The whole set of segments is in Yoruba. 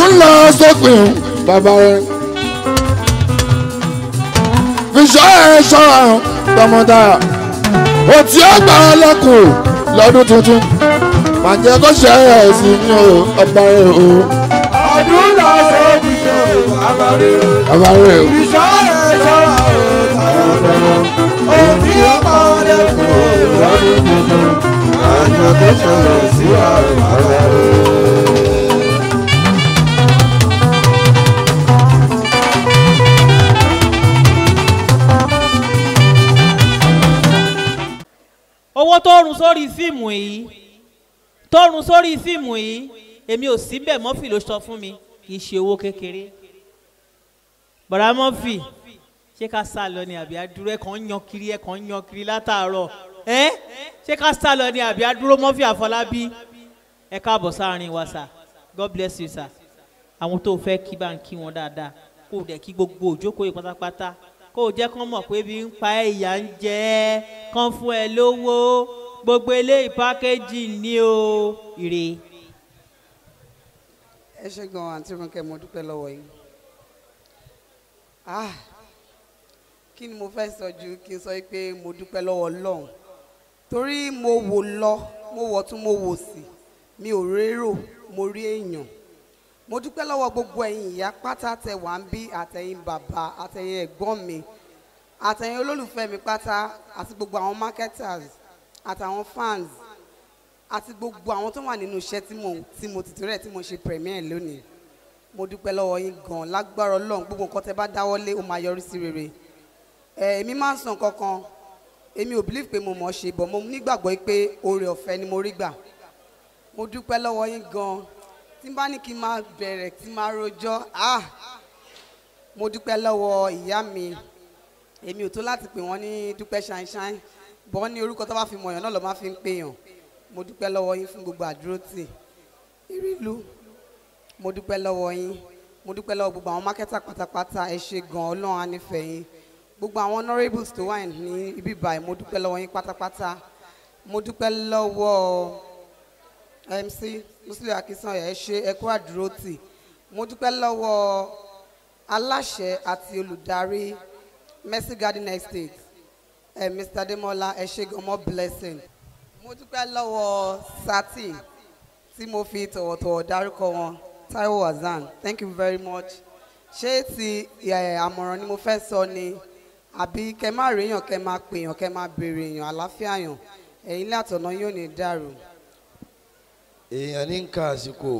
ń lọ sópin bàbá rẹ̀ fi ṣọ́ ẹ̀ ṣọ́ra tọmọdára òtí ọgbà ọlọ́kùn lọ́dún tuntun màá jẹ́ kó ṣe ẹ̀ sí ní ọgbà rẹ̀ o. ọdún lọ sóbi o bàbá rẹ̀ o. fi ṣọ́ ẹ̀ ṣọ́ra tọmọdára òtí ọgbà ọlọ́kùn lọ́dún tuntun màá jẹ́ kó ṣe ẹ̀ sí bàbá rẹ̀. owó tó run sórí fíìmù yìí èmi ò síbẹ̀ Murphy ló sọ fún mi kì í ṣe owó kékeré bọ̀dá Murphy ṣé ká sá lọ ni àbí adúró ẹ̀ kàn ń yan kiri látàárọ̀ ṣé ká sá lọ ni àbí adúró Murphy Àfọlábí ẹ káàbọ̀ sáàrin wa sà God bless you sà àwọn tó fẹ́ kí bá ń kí wọn dáadáa kó o dẹ̀ kí gbogbo òjókòó yìí pátápátá kó o jẹ́ kán mọ̀ pé bí ń pa ìyà ń jẹ ẹ́ kán fún ẹ lówó gbogbo eléyìí pákéjì ní o ire. ẹ ṣe gan àǹtí Rónkẹ́ mo dúpẹ́ lọ́wọ́ yín kí ni mo fẹ́ sọ ju kí n sọ pé mo dúpẹ́ lọ́wọ́ Ọlọ́run torí mo wò lọ mo wọ̀ tún mo wò sí mi ò rérò mo rí èèyàn mo dúpẹ́ lọ́wọ́ gbogbo ẹ̀yin ìyá pátá tẹ wà ń bí àtẹ̀yin bàbá àtẹ̀yin ẹ̀gbọ́n mi àtẹ̀yin olólùfẹ́ mi pátá àti gbogbo àwọn marketers àtàwọn fans àti gbogbo àwọn tó wà nínú iṣẹ́ tí mo ti torí ẹ̀ tí mo ṣe premiere lónìí mo dúpẹ́ lọ́wọ́ yín gan lágbára Ọlọ́run gbogbo nǹkan tẹ bá dáwọ́lé ó máa yọrí sí rere èmi máa ń sàn kankan èmi ò believe pé mo mọ̀ ṣe bọ̀ mo nígbàgbọ́ pé oore ọ̀fẹ́ ni mo rí gbà mo dúpẹ́ lọ́wọ́ yín gan tí n bá ní kí n máa bẹ̀rẹ̀ tí n máa rojọ́ mo dúpẹ́ lọ́wọ́ ìyá mi èmi ò tó láti pè wọ́n ní dúpẹ́ ṣáínṣáín bọ́ ní orúkọ tó bá fi mọ̀yàn náà ló máa fi ń pèyàn mo dúpẹ́ lọ́wọ́ yín fún gbogbo àdúrótì ìrìlú mo dúpẹ́ lọ́wọ́ yín mo dúpẹ́ lọ́wọ́ gbogbo àwọn mákẹ́tà pátápátá ẹ ṣé gan Ọlọ́run á nífẹ̀ẹ́ yín gbogbo àwọn honourables tó wà ní ibi báyìí mo dúpẹ́ lọ́wọ́ yín pátápátá mo dúpẹ́ lọ́wọ́ MC Musiliu Akínsànyà ẹ ṣé ẹ kú àdúrótì mo dúpẹ́ lọ́wọ́ aláṣẹ àti olùdarí Mercy Garden Estate Mr. Demola ẹ ṣé gan more blessing mo dúpẹ́ lọ́wọ́ Sati tí mo fi tọ̀wọ̀tọ̀wọ̀ dárúkọ wọn Taiwo Hassan thank you very much ṣé ti àmọ̀ràn ni mo fẹ́ sọ ni àbí kẹ má ríyàn kẹ má pèyàn kẹ má béèrè èèyàn àlàáfíà yàn ẹ̀yin ilé àtọ̀nà yóò ní dàrú. èèyàn ní ń ka àsìkò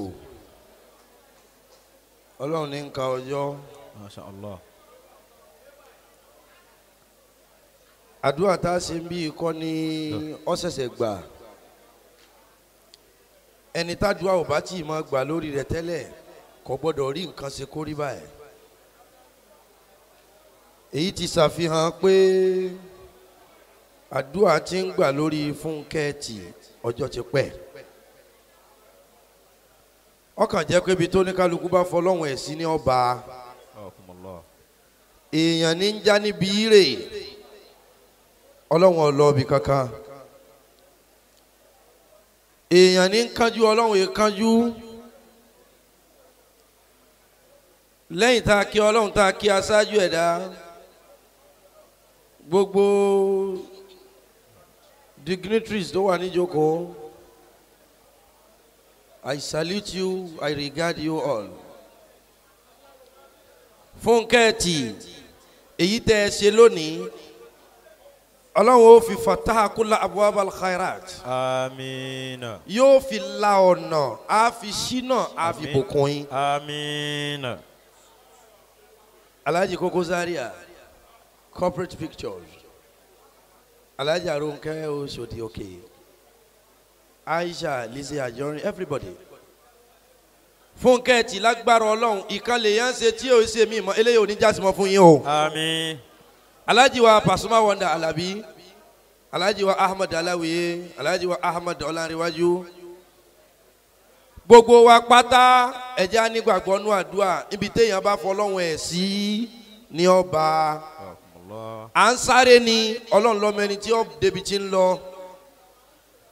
Ọlọ́run ní ń ka ọjọ́. Masha Allah. àdúrà tá a ṣe ń bí ikọ́ ní ọ̀sẹ̀sẹ̀ gbà ẹni tádùá ò bá tí ì máa gbà lórí rẹ̀ tẹ́lẹ̀ kò gbọ́dọ̀ rí nǹkan ṣe kó rí báyìí èyí ti ṣàfihàn pé àdúrà tí ń gbà lórí Fúnkẹ́ tì ọjọ́ ti pẹ́ ọkàn jẹ́ pé ibi tó ní kálukú bá fọlọ́hún ẹ̀ sí ní ọba èèyàn ní ń já níbi ire ọlọ́run ọlọ́ọ̀bì kankan èèyàn ní ń kánjú ọlọ́run yìí kánjú lẹ́yìn tá a kí ọlọ́run tá a kí aṣáájú ẹ̀dá gbogbo dignitaries tó wà níjókòó I salute you, I regard you all. Fúnkẹ́ tì èyí tẹ́ ẹ ṣe lónìí ọlọ́run ó fi fataha kulla abwab al-khairat. Àmín. yóò fi la ọ̀nà á fi ṣínà á fi bùkún yín. Àmín. Alhaji Koko Zaria corporate pictures Alhaji Rónkẹ́ Oṣòdì Òkè Aisha Lizzie Anjorin everybody Fúnkẹ́ tí lágbára ọlọ́run ìkànnì yẹn ń ṣe tí yóò ṣe mí mọ́ eléyìí ò ní jásímọ́ fún yín o. Àmín. Alhaji wa Pasuma Wonder Alabi Alhaji wa Ahmad Alawiye Alhaji wa Ahmad Ọlánrewájú gbogbo wa pátá ẹ̀jẹ̀ anígbàgbọ́ nú àdúrà níbi téèyàn bá fọlọ́run ẹ̀ sí ní ọba à ń sáré ni ọlọ́run lọ́mọ ẹni tí ó débi tí ń lọ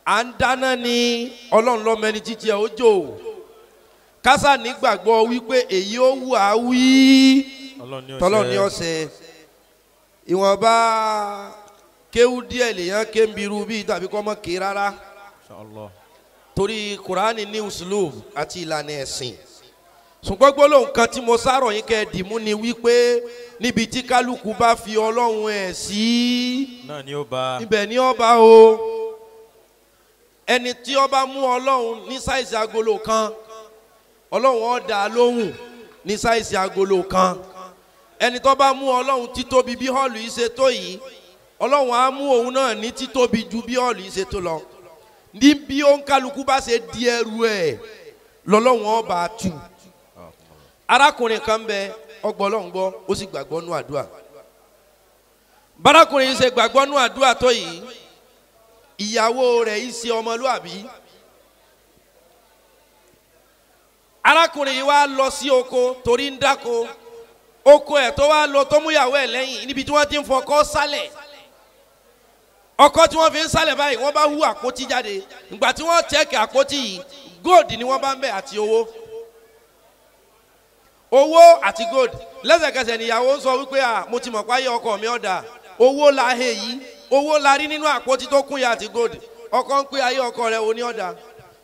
à ń dáná ni ọlọ́run lọ́mọ ẹni títí ẹ̀ ó jò kásá nígbàgbọ́ wípé èyí ó wù á wí tọ́lọ́ ní ọ̀sẹ̀ ìwọ̀nba kéwú díẹ̀ lèyàn kéńbirú bíi tàbí kọ́ mọ́ ké rárá torí kùránì ní usulub àti ìlànà ẹ̀sìn ṣùgbọ́n gbólóhùn kan tí mo sárọ̀ yín kẹ́ dìmú ni wípé níbi tí kálukú bá fi ọlọ́run ẹ̀ sí ibẹ̀ ni ó bá o ẹni tí ó bá mú ọlọ́run ní sáìsì agolo kan ọlọ́run ó dá lóhùn ní sáìsì agolo kan ẹni tó bá mú ọlọ́run títóbi bí họ́ọ̀lù yìí ṣe tó yìí ọlọ́run á mú òun náà ní títóbi ju bí họ́ọ̀lù yìí ṣe tó lọ ní bí ó ń kálukú bá ṣe di ẹrù ẹ̀ lọ́lọ́run ó bá tú arákùnrin kan bẹ ọgbọ́n ọlọ́run gbọ́ ó sì gbàgbọ́ nú àdúrà bárakùnrin yìí ṣe gbàgbọ́ nú àdúrà tó yìí ìyàwó rẹ̀ yìí ṣe ọmọlúàbí arákùnrin yìí wá lọ sí oko torí ń dáko oko ẹ̀ tó wá lọ tó mú ìyàwó ẹ̀ lẹ́yìn níbi tí wọ́n ti ń fọkọ́ sálẹ̀ ọkọ́ tí wọ́n fi ń sálẹ̀ báyìí wọ́n bá hú àpótí jáde ìgbà tí wọ́n chẹ́kì àpótí yìí gold ni wọ́n bá ń bẹ̀ àti owó àti gold lẹ́sẹ̀kẹsẹ̀ níyàwó ń sọ wípé mo ti mọ̀ páyé ọkọ mi ọ̀dà owó la he yìí owó la rí nínú àpótí tó kún yà àti gold ọkọ ń pé ayé ọkọ rẹ̀ ò ní ọ̀dà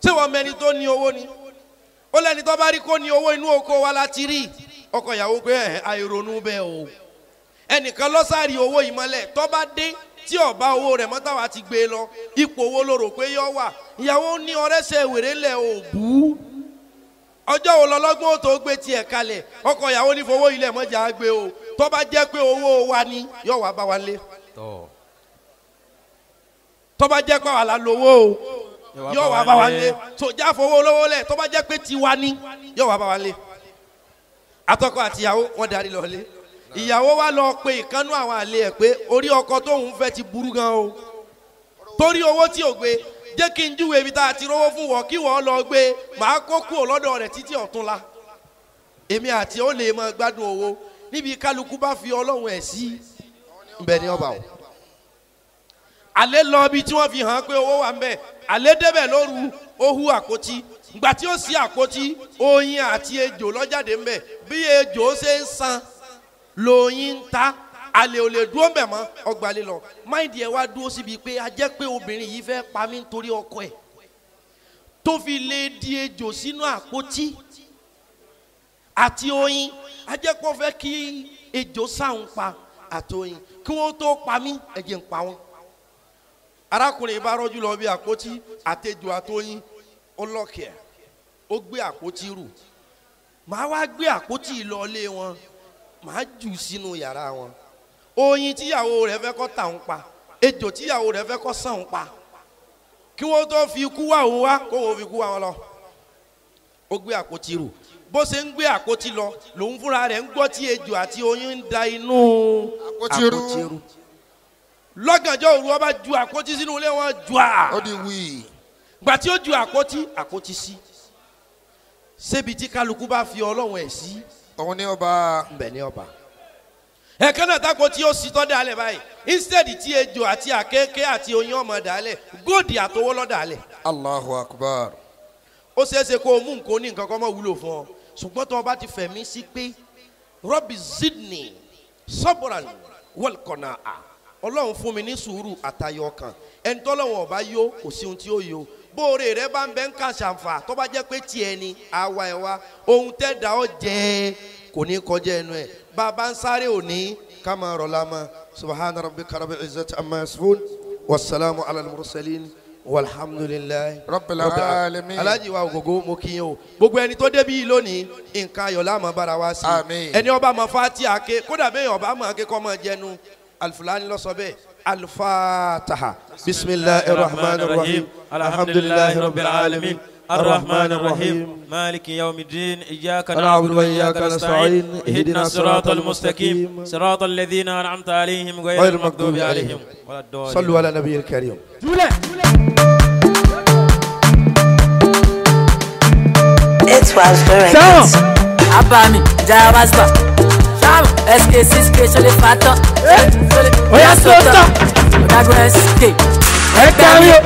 ṣé wọ́n mẹni tó ní owó ni ó lẹ́ni tó bá rí kó ní owó inú oko wa láti rí ọkọ ìyàwó pé àìrònú bẹ́ẹ̀ o ẹnìkan lọ́sàárì owó yìí mọ́lẹ̀ tó bá dé tí ọba owó rẹ̀ mọ́tàwá ti gbé lọ ipò owó ló rò pé yọ wà ìyàwó ní ọrẹ́sẹ̀ wèrè lẹ̀ ò bú ọjọ́ wo lọ́lọ́gbọ́n tó gbé tiẹ̀ kalẹ̀ ọkọ ìyàwó ní fowó ilẹ̀ mọ́jà gbé o tó bá jẹ́ pé owó wa ni yọ wà bá wa lé tó bá jẹ́ pé àwa la lówó o yọ wà bá wa lé tó já fowó lówó lẹ̀ tó bá jẹ́ pé tiwa ni yọ wà bá wa lé atọ́kọ àti ìyàwó wọn darí lọ lé ìyàwó wa lọ pe ìkànnú àwọn àlè ẹ̀ pé orí ọkọ tóun fẹ́ ti burú gan o torí owó tí ò gbé jẹ́ kí n júwe ibi tá a ti rówó fún wọ kí wọ́n lọ gbé màá kó kúrò lọ́dọ̀ rẹ̀ títí ọ̀túnla èmi àti ó lè mọ gbádùn owó níbi kálukú bá fi ọlọ́run ẹ̀ sí ibẹ̀ ni ọba o àlè lọ ibi tí wọ́n fi hàn pé owó wà ń bẹ̀ àlè débẹ̀ lóru ó hu àpótí ìgbà tí ó sí àpótí oyin àti ejò lọ́jáde ń bẹ̀ bí ejò ṣe ń san lóyin ń ta àlè ò lè dúró mbẹ̀ mọ́ ọgbà lè lọ máìdì ẹ̀ wá dúró síbi pé a jẹ́ pé obìnrin yìí fẹ́ pa mí nítorí ọkọ ẹ̀ tó fi lè di ejò sínú àpótí àti oyin a jẹ́ pé ó fẹ́ kí ejò sáhùn pa àti oyin kí wọ́n tó pa mí ẹ̀jẹ̀ ń pa wọ́n arákùnrin bá rọ́jú lọ bí àpótí àtejò àti oyin ó lọ́kẹ̀ ó gbé àpótí rù màá wá gbé àpótí ìlọlé wọn màá jù sínú yàrá wọn oyin tíyàwó rẹ̀ fẹ́ kó tà ń pa ejò tíyàwó rẹ̀ fẹ́ kó sàn ń pa kí wọ́n tó fi ikú wá òun wá kó wọ́n fi ikú wá wọn lọ ó gbé àpótí rù bó ṣe ń gbé àpótí lọ lòun fúnra rẹ̀ ń gbọ́ tí ejò àti oyin ń da inú àpótí rù lọ́gànjọ́ òru ọba ju àpótí sínú ilé wọn jù à ó di wí gbà tí ó ju àpótí sí ṣébi tí kálukú bá fi ọlọ́run ẹ̀ sí òun ní ọba ńbẹ ní ọba ẹ̀kan náà tako tí ó sì tọ́ dalẹ̀ báyìí instead tí ejò àti àkékè àti oyin ọmọ dalẹ̀ góòdì àtọwọ́ lọ́ dalẹ̀. Allahu Akbar. ó ṣeéṣe kó o mú nǹkan ní nǹkan kan mọ́ wúlò fún ọ ṣùgbọ́n tó o bá ti fẹ̀mí sí pé Rabbi zidni sabran wal qana'a ọlọ́run fún mi ní sùúrù àtayọ̀ kan ẹni tọ́lọ́run ọba yó kò sí ohun tí ó yó bóore rẹ bá ń bẹ ń kà ṣàǹfà tó bá jẹ́ pé tiẹ̀ ni àwa ẹ̀ wá ohun tẹ́ da ọ jẹ́ kò ní kọjá ẹnu ẹ̀ bàbá ń sáré òní ká máa rọ̀ lámà subhana rabbika rabbil izzati amma yasifun wasalaamu ala al-mursalin walhamdulilayi rabbil alamin. alájí wa ògógó mo kí yín o gbogbo ẹni tó débi yìí lónìí nǹkan ayọ̀ la máa bára wa sí ẹni ọba máa fa tí a ké kódà bẹ́ẹ̀ ọba máa ké kọ́ máa jẹnu alfulani lọ sọ bẹ́ẹ̀ alfataha bisimilahi rahman rahim alhamdulilayi rabbil alamin الرحمن الرحيم مالك يوم الدين إياك نعبد وإياك نستعين اهدنا الصراط المستقيم صراط الذين أنعمت عليهم غير المغضوب عليهم ولا الضالين صلوا على النبي الكريم. It was very nice. Abami, Jawazba, Sham, SK6K, Shole Fata, Oya Sota, Odago SK, Ekbamio,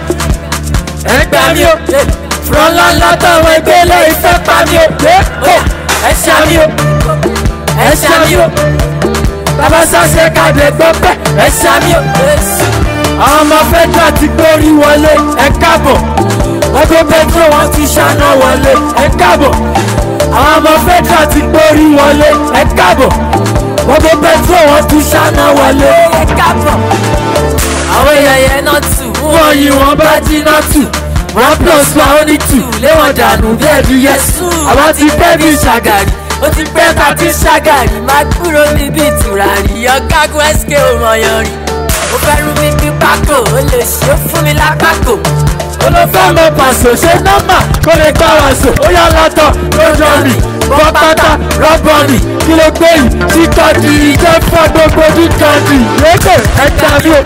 fúrọ́nlá ńlá táwọn ìgbélé ìfẹ́ pa mí o. ẹ ṣàmì o ẹ ṣàmì o bàbá sáṣẹ káde gbọ́ pẹ́ ẹ ṣàmì o. àwọn ọmọ fẹ́dúrà ti gbórí wọlé ẹ káàbọ̀ ọgbọ́n pẹ́trò wọn ti ṣáná wọlé ẹ káàbọ̀ àwọn ọmọ fẹ́dúrà ti gbórí wọlé ẹ káàbọ̀ ọgbọ́n pẹ́trò wọn ti ṣáná wọlé ẹ káàbọ̀. àwọn èèyàn yẹn náà tù wọ́n yí wọn bá jiná tù 1+1 ó ní 2 léwọ̀n dànù bí ẹ̀dù yẹsù àwọn ti fẹ́ bí ṣàgàrì ó ti pẹ́ ká ti ṣàgàrì má kúrò níbi ìtùràrí ọ̀gágun sk ò mọ̀yàn rí ó fẹ́ rú mi bí pákó ó lè ṣe fún mi lápákó olùfẹ́ mo pàṣẹ ṣe nọ́mbà kó lè gbá wa sò ó yá látọ̀ lójó rì bọ́ pátá rọ́bọ̀nì kí ló gbé yìí títọ́jú ìjẹ́ fún gbogbo díkàndì lókè ẹgbà mi o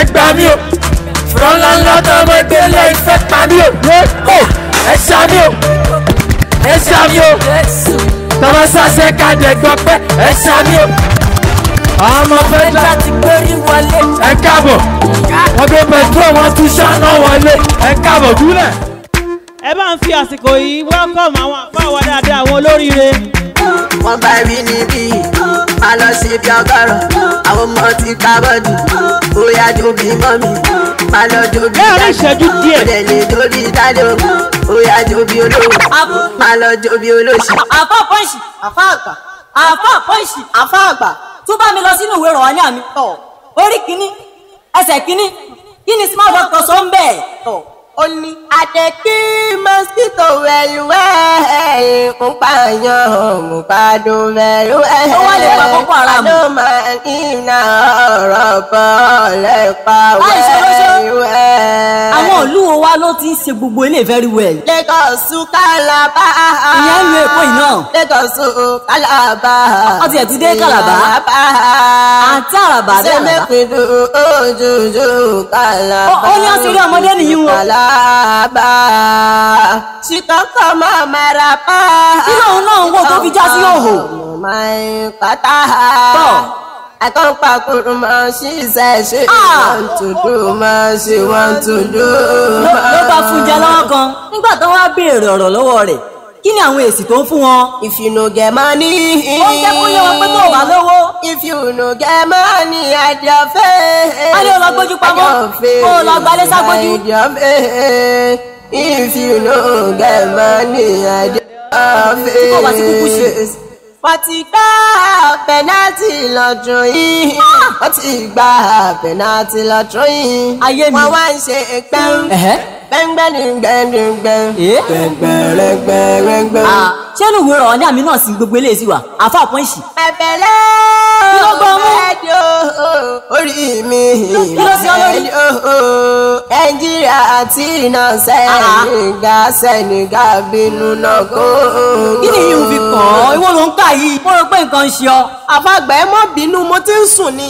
ẹgbà mi o fúrọ́nlá ńlá tọmọ ìgbélé ìfẹ́ pa mí o ẹ ṣàmì o ẹ ṣàmì o tọmọ sáṣẹ kájẹ gbọ́ pé ẹ ṣàmì o àwọn ọmọ fẹ́dúrà ti gbórí wọlé ẹ káàbọ̀ ọdún pẹ̀tró wọn tún ṣáná wọlé ẹ káàbọ̀ gúnlẹ̀. ẹ bá ń fi àsìkò yìí wẹ́kọ̀mù àwọn àfáwà dáadáa àwọn olóríire. wọ́n bá rí níbí máa lọ sí ibi ọgọ́rùn àwọn ọmọ ti ká bọ́dù bóyá jóbi mọ́mí máa lọ jóbi dáadáa ìṣẹ́jú díẹ̀. ó lè lè jóbi dáadé o bóyá jóbi olówó máa lọ jóbi olóṣì. àfá pọ́ǹsì àfá àgbà àfá pọ́ǹsì àfá àgbà tó bá mi lọ sínú ìwé ìrọ̀wá ní àmì tọ̀ orí kìíní ẹsẹ̀ kìíní kí ni small doctor sọ ń bẹ̀ tọ̀. ó ní àtẹ̀kí mosquito wẹ̀lúwẹ̀ ń pààyàn ń pàdùn wẹ̀lúwẹ̀ ó wá lè pa Boko Haram. ló máa ń iná ọ̀rọ̀ bọ́ lẹ́pa wẹ̀lúwẹ̀. àwọn ìlú wo wá ló ti ń ṣe gbogbo ilé very well. Lagos Calabar. ìyẹn ń lo èkó yìí náà. Lagos Calabar. wọ́n ti ẹ̀ ti dé Calabar. àti àràbà dé àràbà. sẹ́mẹ́pẹ̀lú ojújú Calabar. ó ní ọ̀sẹ̀ ilé ọmọdé nìyí wọn. Calabar. ṣìkọ́kọ́ mọ́ mara pa. kí lóun náà ń wò tó fi já sí òhò. máa pátá. tọ́ akọ́pàkùrù máa ṣiṣẹ́ ṣe want to do máa ṣe want to do. ló bá fún jẹ lọ́wọ́ kan nígbà tó wá béèrè ọ̀rọ̀ lọ́wọ́ rẹ̀ kí ni àwọn èsì tó ń fún wọn. if you no get money. ó ń jẹ́ kó yẹ wọn pé tó o bá lówó. if you no get money hide your face. a lè lọ gbójú pamọ́ kó o lọ gbalẹ̀ ságbójú. hide your face. if you no get money hide your face. tí kò bá sí kúkú ṣe. wọ́n ti gbá pẹ́nátì lọ́dún yìí. wọ́n ti gbá pẹ́nátì lọ́dún yìí. ayé mi. wọ́n wá ń ṣe gbẹ́ngbẹ́ngbẹ́ngbẹ́ngbẹ́. ṣé inú ìwé ọ̀rọ̀ ní àmì náà sí gbogbo eléyìí sí wa àfa àpọ́ǹsì. ẹ̀bẹ̀lẹ́ kí ló gbọ́ mú. orí mi kí ló sí ọ lórí. nàìjíríà àti iná sẹ́nìgà bínú náà kó. kí ni yìí ń fi kàn ọ́ ìwọ ló ń kà yìí mo rò pé nǹkan ń ṣe ọ. àfàgbà ẹ mọ́ bínú mo ti ń sùn ni.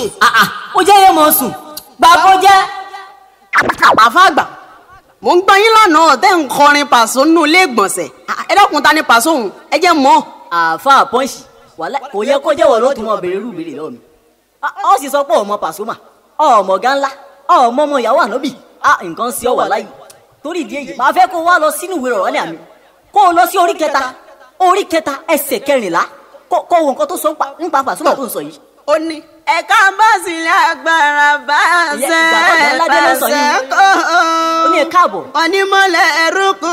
ó jẹ́ ilé mọ̀ sùn gbàgbọ́ jẹ́. àfàgbà mo ń gbọ́ yín lánàá tẹ́ ń kọrin pàṣọ nínú ilé ìgbọ̀nsẹ̀ ẹ dákun ta ni pàṣọ òun ẹ jẹ́ mọ́. àfa àpọ́ǹsì wàhálà kò yẹ kó jẹ́wọ́ ló tún mọ̀ béèrè irú ìbéèrè lọ́wọ́ mi. ó sì sọ pé ọmọ Pasuma ọmọ gánlá ọmọ ọmọ ìyàwó ànábì nǹkan sí ọ wà láyé torí ìdí èyí máa fẹ́ kó wá lọ sínú ìwé ìrọ̀lẹ́ àmì kó o lọ sí orí kẹta ẹsẹ̀ 14 kó wo nǹkan tó sọ nípa Pasuma tó ń sọ yìí. ó ní ẹ̀ka bá sílẹ̀ agbára bá ṣe kó. ó ní ẹ̀ka àbọ̀. onímọ̀lẹ̀ ẹ̀rúkú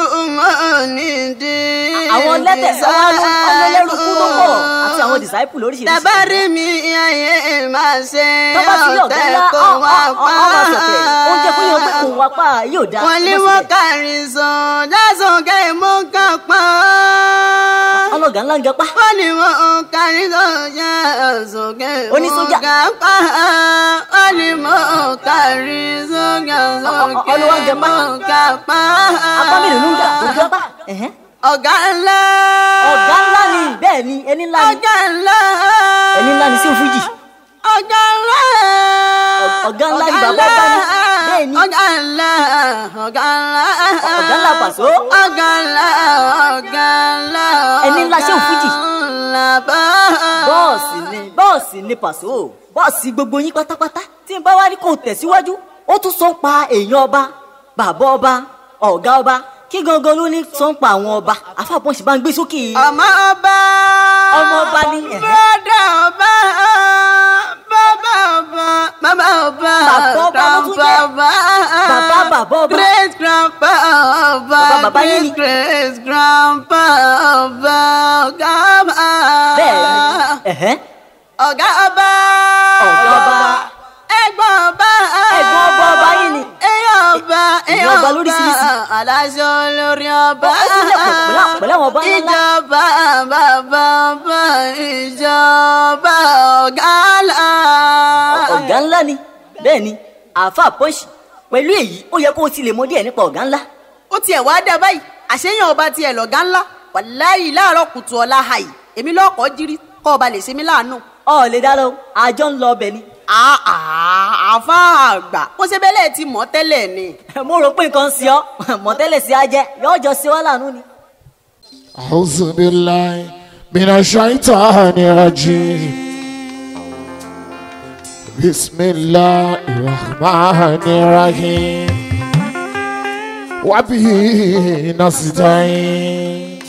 onídìí. àwọn lẹ́tẹ̀ ọlọ́lẹ́rúkú ló pọ̀ àti àwọn disciple lóríṣiríṣi. tàbárí mi ayé máa ṣe ọ̀tẹ̀ kó wá pa. ó jẹ́ kó yẹ pé kó wá pa yóò dá. wọ́n lé wọ́n kárí sàn lásán kẹ́ mú ká pa. ọlọ́gà ńlá ń gẹ pa. wọ́n ní wọ́n kárí sọ́jà sókè mú ká pa. wọ́n ní wọ́n kárí sọ́jà sókè mú ká pa. apá mi nínú ń gà kó gẹ pa. ọ̀gá ńlá. ọ̀gá ńlá ni bẹ́ẹ̀ ni ẹni ńlá ni. ọ̀gá ńlá. ẹni ńlá ni sí òfújì. ọ̀gá ńlá. ọ̀gá ńlá ni bàbá ọ̀gá ni. bẹ́ẹ̀ ni. ọ̀gá ńlá. ọ̀gá ńlá. ọ̀gá ńlá Pàṣọ. ọ̀gá ńlá. ọ̀gá ńlá. ẹni ńlá sí òfújì. bọ́ọ̀sì ni Pàṣọ. bọ́ọ̀sì gbogbo yín pátápátá tí n bá wá ní kò tẹ̀síwájú ó tún sọ pa èèyàn ọba bàbá ọba ọ̀gá ọba kí gangan ló ní tó ń pa àwọn ọba àfàpọ̀n sì bá ń gbé sókè. ọmọ ọba. ọmọ ọba ni. bọ́dà ọba. bàbá ọba. bàbá ọba. bàbá ọba ló tún jẹ́. bàbá ọba. great grandpa ọba. great grandpa ọba. ọ̀gá ọba. bẹ́ẹ̀ ni. ọ̀gá ọba. ọ̀gá ọba. ẹ̀gbọ́n ọba. ẹ̀gbọ́n ọba yìí ni. èèyàn ọba lóríṣiríṣi. aláṣọ olórí ọba. pẹ̀lú àwọn ọba ńlá. ìjọba bàbá ọba ìjọba ọ̀gá ńlá. ọ̀gá ńlá ni bẹ́ẹ̀ ni àáfà pọ́ǹsì pẹ̀lú èyí ó yẹ kó o ti lè mọ díẹ̀ nípa ọ̀gá ńlá. ó tiẹ̀ wá dá báyìí àṣeyàn ọba tiẹ̀ lọ̀gá ńlá wàláyì láàárọ̀ kùtù ọ̀la àì èmi lọ́kọ̀ọ́ jírí kọ́ ọba lè ṣe mí láàánú. ọ̀ lè dá lọ àjọ ń lọ ọbẹ̀ ni. àfa àgbà kó ṣe bẹ́lẹ̀ ti mọ̀ tẹ́lẹ̀ ni. mo rò pé nǹkan sí ọ mọ̀ tẹ́lẹ̀ sí ajẹ́ yóò jọ sí wa láàánú ni. A'udhu billahi minash shaitani rajim. Bismillahir rahmanir rahim. Wa bihi nasta'in.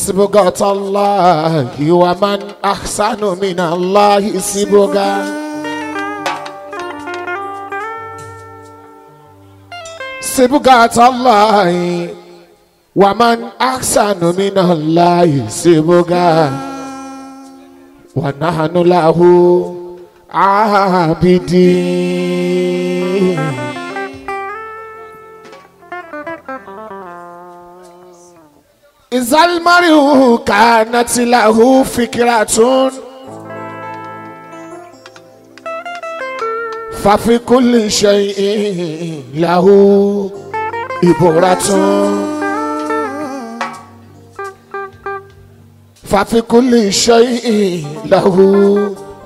Sibghatallahi wa man ahsanu minallahi sibgha. Sibghatallahi wa man ahsanu minallahi sibgha. Wa nahnu lahu abidin. Izal marihu kanat lahu fikratun fa fi kulli shay'in lahu ibratun fa fi kulli shay'in lahu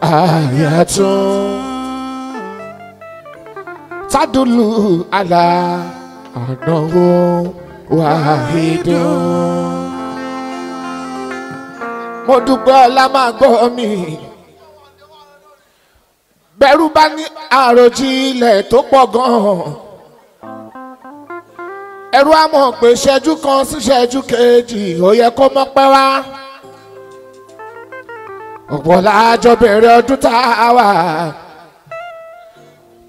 ayatun tadullu ala annahu wahidun. Mo dúpẹ́ ọlá máa gbọ́ mi. Bẹ̀rù bá ní àròjinlẹ̀ tó pọ̀ gan-an. Ẹ̀rù á mọ̀ pé ṣẹ́jú kan sí ṣẹ́jú kejì ó yẹ kó mọ́ pẹ́ wá. Ọ̀pọ̀ lájọ bẹ̀rẹ̀ ọdún tá a wà.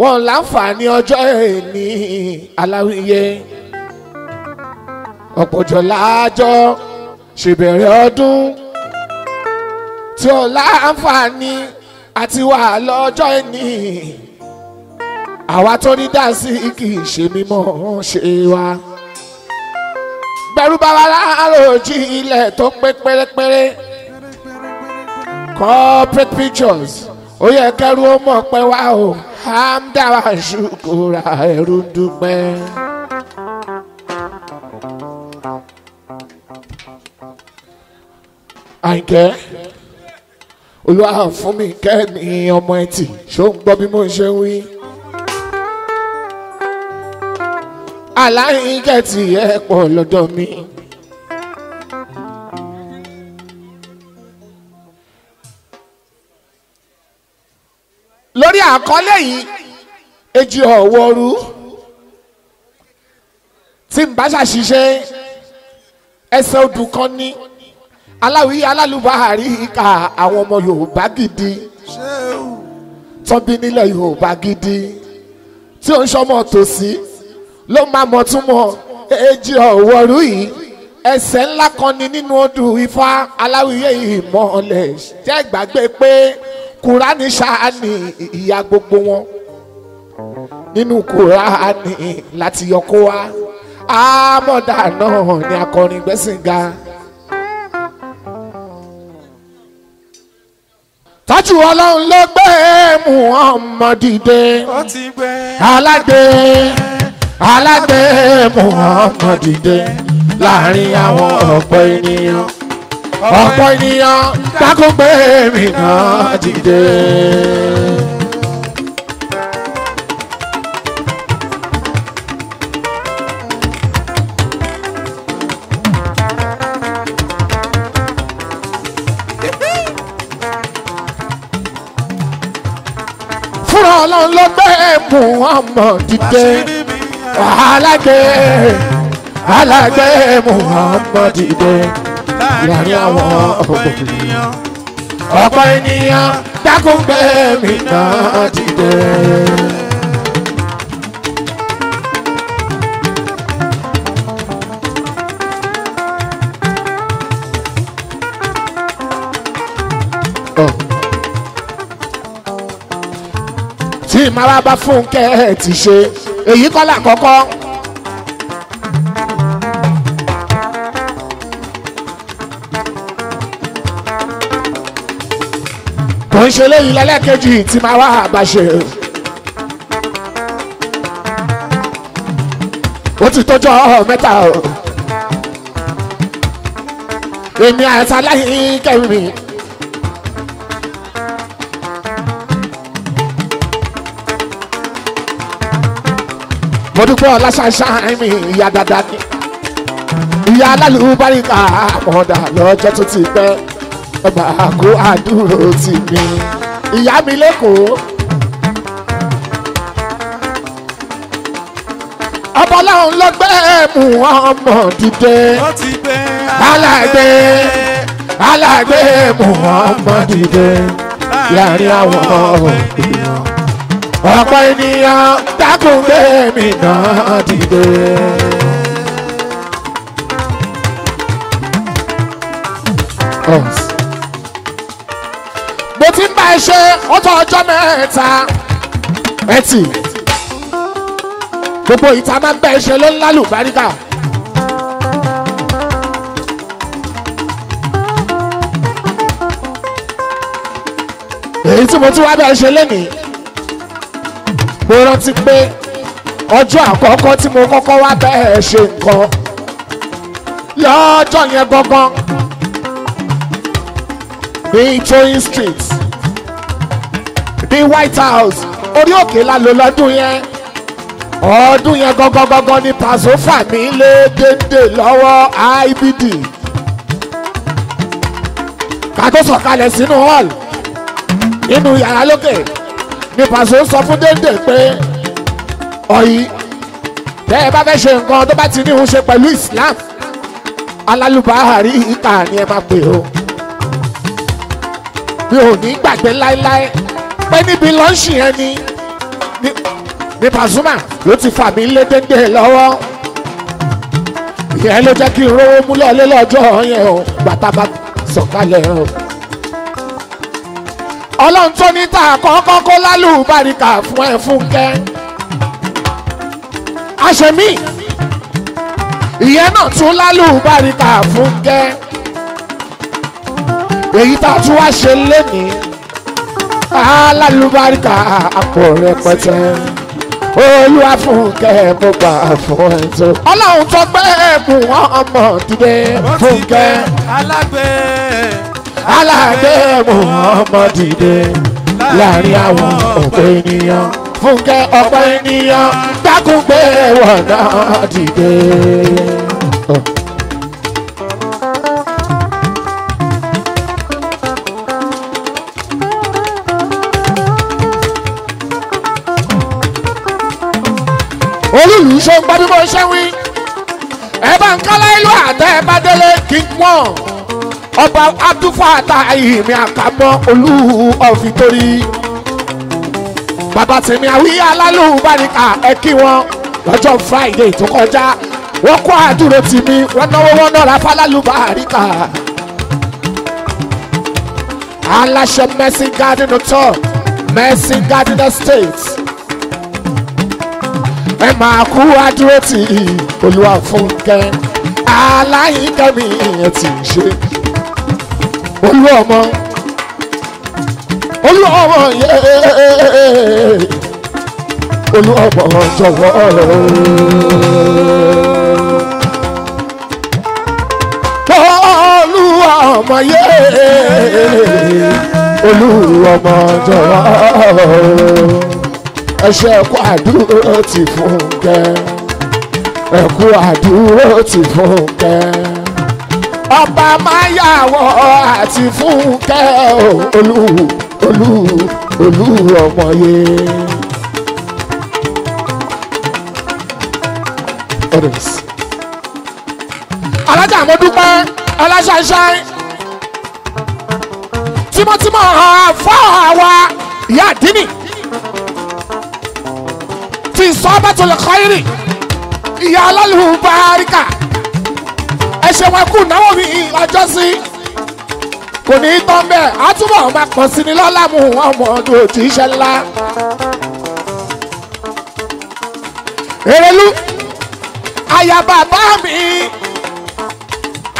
Wọ́n láǹfààní ọjọ́ èní aláwìyé. Ọ̀pọ̀jọ́ lájọ ṣèbẹ̀rẹ̀ ọdún tí ó láǹfààní àti wà lọ́jọ́ ẹni. Àwa tó ní dásí kì í ṣe mímọ́ ṣe wa. Bẹ̀rù bá wa láròjì ilẹ̀ tó pé pérépéré. Corporate pictures ó yẹ kẹ́rù ó mọ̀ pé wá o. Hamdawa ṣùkúra ẹ̀rù ń dúpẹ́. Àyìnkẹ́ Olúwa fún mi kẹ́mi ọmọ ẹtì ṣó ń gbọ́ bí mo ṣe ń wí. Àlàyé tí ẹ pọ̀ lọ́dọ̀ mi. Lórí àkọlé yìí èjì ọ̀wọ́rú tí n bá ṣàṣìṣe ẹsẹ̀ odù kan ní. Aláwí alálùbáàrí ìka àwọn ọmọ Yorùbá gidi tọ́bí nílẹ̀ Yorùbá gidi tí ó ń ṣọmọ tòsí ló máa mọ̀ túmọ̀ èjì ọ̀wọ́rú yìí ẹsẹ̀ ńlá kan ní nínú odù Ifá aláwíyé ìmọ̀lẹ̀ jẹ́ gbàgbé pé Kùránì ṣáàní ìyá gbogbo wọn nínú Kùránì láti yọ kó wá àmọ̀dá náà ni akọrin gbẹ́sìn ga. Tájú Ọlọ́run ló gbé Muhammad dìde. Alágbé Muhammad dìde láàrin àwọn ọ̀pọ̀ ènìyàn. Ọ̀pọ̀ ènìyàn dákun gbé mi náà dìde. Ọlọ́run ló gbé Muhammad dìde alágbé Muhammad dìde láàrin àwọn ọ̀pọ̀ ènìyàn dákun gbé mi náà dìde. tí màá bá Fúnkẹ́ ti ṣe èyí kọ́ làkọ́kọ́. kò ń ṣe léyìn lẹ́lẹ́kejì tí màá wá àbáṣe. ó ti tọ́jọ́ mẹ́ta o. èmi àti aláìní kẹ́mi. mo dúpẹ́ ọlásàṣà mi ìyá dáadáa ni ìyá alálùbáríkà àmọ̀dá lọ́jọ́ tó ti pẹ́ ọba àgó àdúró tì mí ìyá mi lẹ́kọ̀ọ́. ọba ọlọ́run ló gbé mú ọmọ dìde alágbé mú ọmọ dìde láàrin àwọn ènìyàn ọ̀pọ̀ ènìyàn dákun gbé mi náà dìde. mo ti ń bá ẹ ṣe ọjọ́ mẹ́ta ẹtì gbogbo ìta máa ń bá ẹ ṣe ló ń lálùbáríkà. èyí tí mo tún wá bá ẹ ṣe lénìí mo rántí pé ọjọ́ àkọ́kọ́ tí mo kọ́kọ́ wá bẹ́ẹ̀ ṣe nǹkan lọ́jọ́ yẹn gangan ní Toyin Street ní White House orí òkè la lò lọ́dún yẹn ọdún yẹn gangan ní Paso fà mí lé dédé lọ́wọ́ IBD ká tó sọ̀kalẹ̀ sínú hall nínú yàrá lókè ní Paso sọ fún dédé pé ọ̀yí tẹ́ ẹ bá fẹ́ ṣe nǹkan tó bá ti ní ìhun ṣe pẹ̀lú Islam alálùbáhàrí ìta ni ẹ máa pè ó. mi ò ní gbàgbé láéláé pé níbi lọ́ọ̀ṣì yẹn ní Pasuma ló ti fà mí lé dédé lọ́wọ́. ìyẹn ló jẹ́ kí n rówó múlẹ̀ lé lọ́jọ́ yẹn o bàtà bá sọ̀kalẹ̀ o. ọlọ́run tó ní ta kọ́kọ́ kó lálùbáríkà fún ẹ Fúnkẹ́. àṣemí ìyẹn náà tún lálùbáríkà Fúnkẹ́. èyí tá a tún wá ṣe lénìí alálùbáríkà àpò rẹpẹtẹ Olúwa Fúnkẹ́ mo gbà fún ẹ tó. ọlọ́run tó gbé ẹ̀bùn ọmọ dìde Fúnkẹ́ alágbé ọmọ dìde láàrin àwọn ọ̀pọ̀ ènìyàn Fúnkẹ́ ọ̀pọ̀ ènìyàn dákun gbé wọn náà dìde. olùlù ṣe ń gbọ́ bí mo ṣe wí ẹ bá ń kálá ìlú àtẹ ẹ bá délé kí n wọ̀n ọba Abdulfatah mi àkàmọ́ olú ọ̀fìtorí bàbá tèmi àwíyá alálùbáríkà ẹ kí wọn lọ́jọ́ Friday tó kọjá wọ́n kó àdúró tì mí wọ́n náwó wọn náà ráfá alálùbáríkà aláṣẹ Mercy Garden Hotel Mercy Garden Estate ẹ máa kú àdúró tì Olúwa Fúnkẹ́ aláìkẹ́mi ẹ ti ṣe olú ọmọ yẹ olú ọmọ jọ̀wọ́ olú ọmọ yẹ olú ọmọ jọ̀wọ́ ẹ ṣe kú àdúró tì Fúnkẹ́ ẹ kú àdúró tì Fúnkẹ́ ọba máyàwó àti Fúnkẹ́ olú ọmọ yẹ. ṣàṣàì tímọ́tímọ́ àfọ́ àwa ìyá àdínì tí Isabatul Khairi ìyá alálùbáríkà ẹ̀ṣẹ̀ wọn kù náwó mi ọjọ́ sí kò ní í tán bẹ́ẹ̀ á túbọ̀ máa pọ̀ sí ni lọ́lá mu ọmọ ọdún òjíṣẹ́ ńlá. Erelu aya bàbá mi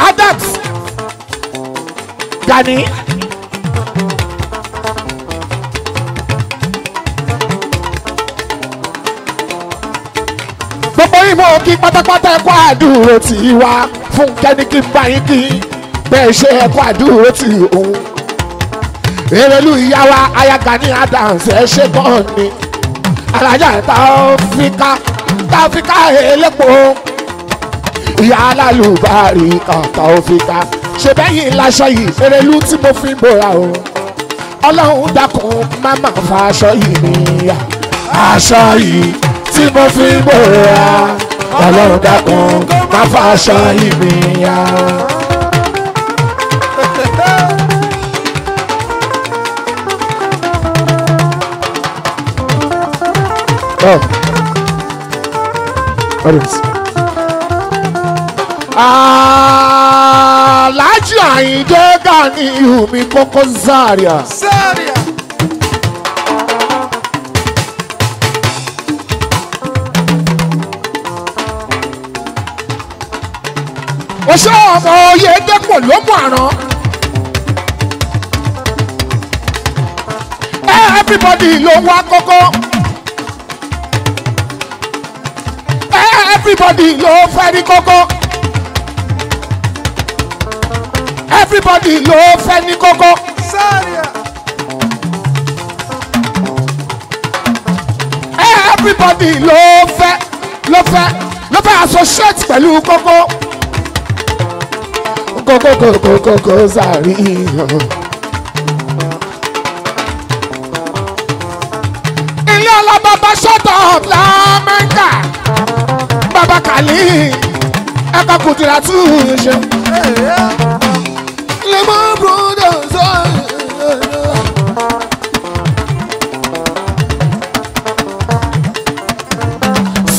Adams Gani gbogbo ìmọ̀ kí pátápátá ẹ̀kọ́ àdúró tì í wá fún kẹ́ni kí n bá yín kí bẹ́ẹ̀ ṣe ẹ̀kọ́ àdúró tì òun. Erelu ìyá wa aya Gani Adams ẹ ṣe gan ni alájà Taofika elépo ìyá alálùbáríkà Taofika ṣe bẹ́yìn láṣọ yìí Erelu tí mo fi bóra o ọlọ́run dákun má má fa aṣọ yìí níyà aṣọ yìí tí mo fi bóra ọlọ́run dákun má fa aṣọ yìí níyà. Alhaji Ayinde Ganiyu mi Koko Zaria. Ó ṣe ọmọ Oyèdépò ló mú àrán. Everybody ló wá kókó. Everybody ló fẹ́ ní kókó. Everybody ló fẹ́ ní kókó. Everybody ló fẹ́ associate pẹ̀lú kókó. Kókó Zaria. Ilé ọlọ́bàbà shut up lámẹ́ńkà. Baba Kali, ẹ̀ka kùtìrà tún ṣe. Lemon brothers.